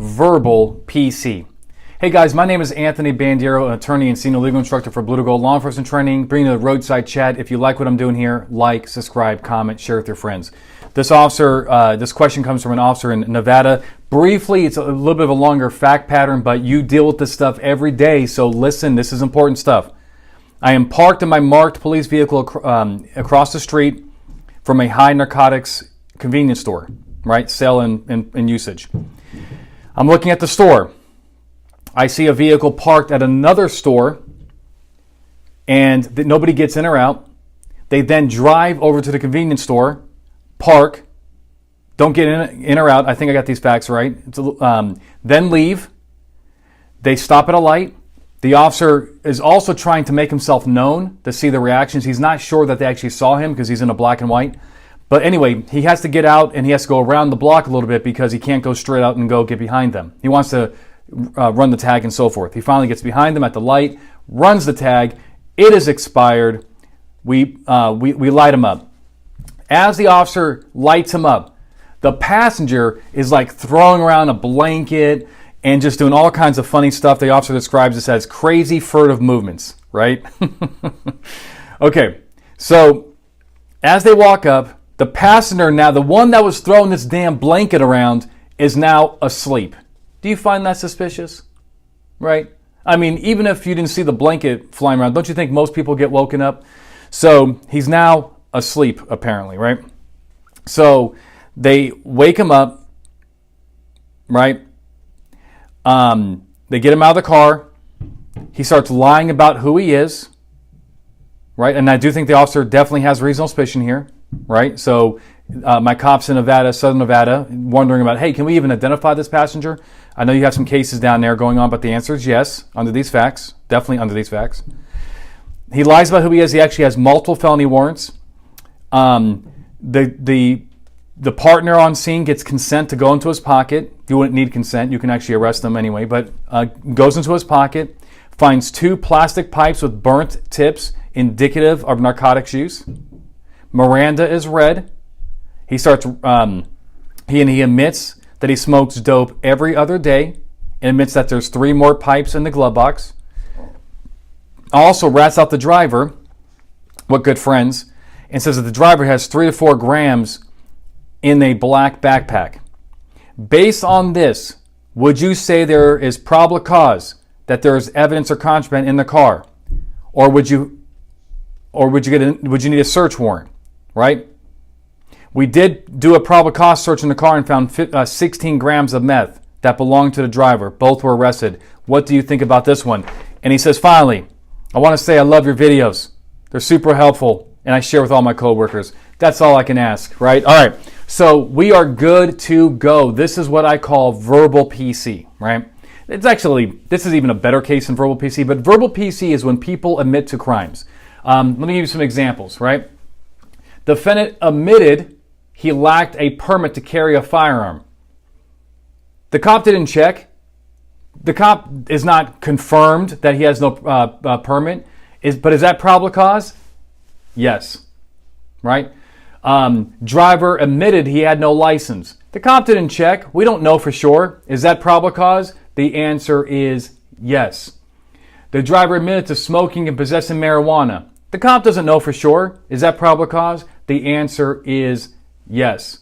verbal PC. Hey guys, my name is Anthony Bandiero, an attorney and senior legal instructor for Blue to Gold Law Enforcement Training, bringing you the roadside chat. If you like what I'm doing here, like, subscribe, comment, share with your friends. This question comes from an officer in Nevada. Briefly, it's a little bit of a longer fact pattern, but you deal with this stuff every day, so listen, this is important stuff. I am parked in my marked police vehicle across the street from a high narcotics convenience store, right? Sale and usage. I'm looking at the store. I see a vehicle parked at another store and nobody gets in or out. They then drive over to the convenience store, park, don't get in or out. I think I got these facts right. Then leave. They stop at a light. The officer is also trying to make himself known to see the reactions. He's not sure that they actually saw him because he's in a black and white. But anyway, he has to get out and he has to go around the block a little bit because he can't go straight out and go get behind them. He wants to run the tag and so forth. He finally gets behind them at the light, runs the tag. It is expired. We light him up. As the officer lights him up, the passenger is like throwing around a blanket and just doing all kinds of funny stuff. The officer describes this as crazy furtive movements, right? Okay, so as they walk up, the passenger now, the one that was throwing this damn blanket around, is now asleep. Do you find that suspicious? Right? I mean, even if you didn't see the blanket flying around, don't you think most people get woken up? So he's now asleep, apparently, right? So they wake him up, right? They get him out of the car. He starts lying about who he is, right? And I do think the officer definitely has reasonable suspicion here, right? So my cops in Nevada, Southern Nevada, wondering about, hey, can we even identify this passenger? I know you have some cases down there going on, but the answer is yes, under these facts, definitely under these facts. He lies about who he is. He actually has multiple felony warrants. The partner on scene gets consent to go into his pocket. You wouldn't need consent. You can actually arrest him anyway, but goes into his pocket, finds 2 plastic pipes with burnt tips indicative of narcotics use. Miranda is read. He admits that he smokes dope every other day and admits that there's 3 more pipes in the glove box. Also rats out the driver, what good friends, and says that the driver has 3 to 4 grams in a black backpack. Based on this, would you say there is probable cause that there is evidence or contraband in the car? Or would you need a search warrant, right? We did do a probable cause search in the car and found 16 grams of meth that belonged to the driver. Both were arrested. What do you think about this one? And he says, finally, I want to say I love your videos. They're super helpful, and I share with all my coworkers. That's all I can ask, right? All right, so we are good to go. This is what I call verbal PC, right? It's actually, this is even a better case than verbal PC, but verbal PC is when people admit to crimes. Let me give you some examples, right? Defendant admitted he lacked a permit to carry a firearm. The cop didn't check. The cop is not confirmed that he has no permit. But is that probable cause? Yes. Right? Driver admitted he had no license. The cop didn't check. We don't know for sure. Is that probable cause? The answer is yes. The driver admitted to smoking and possessing marijuana. The cop doesn't know for sure. Is that probable cause? The answer is yes.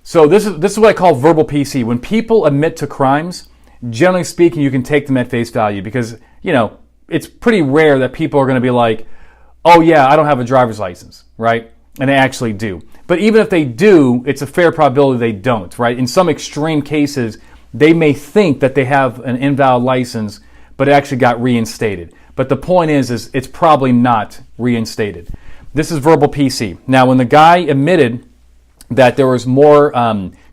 So this is what I call verbal PC. When people admit to crimes, generally speaking, you can take them at face value because, it's pretty rare that people are going to be like, oh yeah, I don't have a driver's license, right? And they actually do. But even if they do, it's a fair probability they don't, right? In some extreme cases, they may think that they have an invalid license, but it actually got reinstated. But the point is it's probably not reinstated. This is verbal PC. Now, when the guy admitted that there was more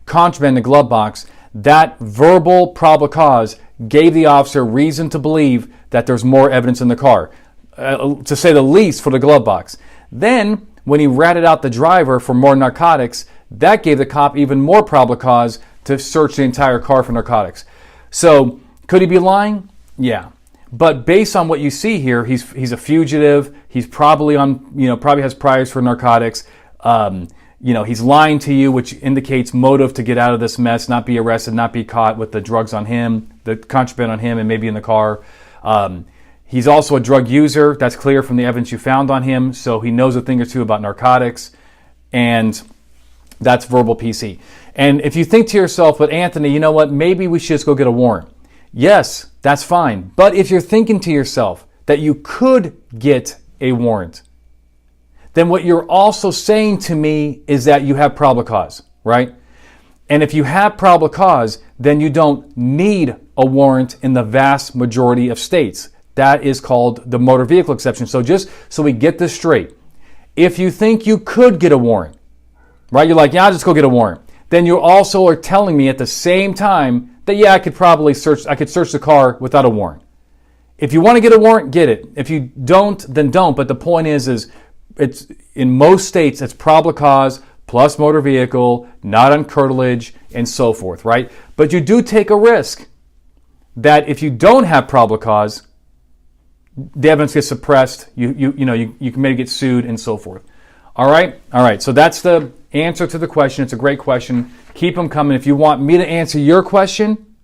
contraband in the glove box, that verbal probable cause gave the officer reason to believe that there's more evidence in the car, to say the least, for the glove box. Then, when he ratted out the driver for more narcotics, that gave the cop even more probable cause to search the entire car for narcotics. So, could he be lying? Yeah. But based on what you see here, he's a fugitive. He's probably probably has priors for narcotics. he's lying to you, which indicates motive to get out of this mess, not be arrested, not be caught with the drugs on him, the contraband on him, and maybe in the car. He's also a drug user. That's clear from the evidence you found on him. So he knows a thing or two about narcotics. And that's verbal PC. And if you think to yourself, but Anthony, you know what? Maybe we should just go get a warrant. Yes, that's fine. But if you're thinking to yourself that you could get a warrant, then what you're also saying to me is that you have probable cause, right? And if you have probable cause, then you don't need a warrant in the vast majority of states. That is called the motor vehicle exception. So just so we get this straight, if you think you could get a warrant, right? You're like, yeah, I'll just go get a warrant. Then you also are telling me at the same time that, yeah, I could search the car without a warrant. If you want to get a warrant, get it. If you don't, then don't. But the point is it's in most states, it's probable cause plus motor vehicle, not on curtilage, and so forth, right? But you do take a risk that if you don't have probable cause, the evidence gets suppressed, you can maybe get sued and so forth. All right. So that's the answer to the question. It's a great question. Keep them coming. If you want me to answer your question,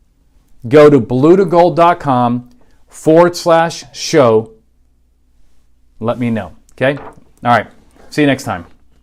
go to bluetogold.com/show. Let me know. Okay. All right. See you next time.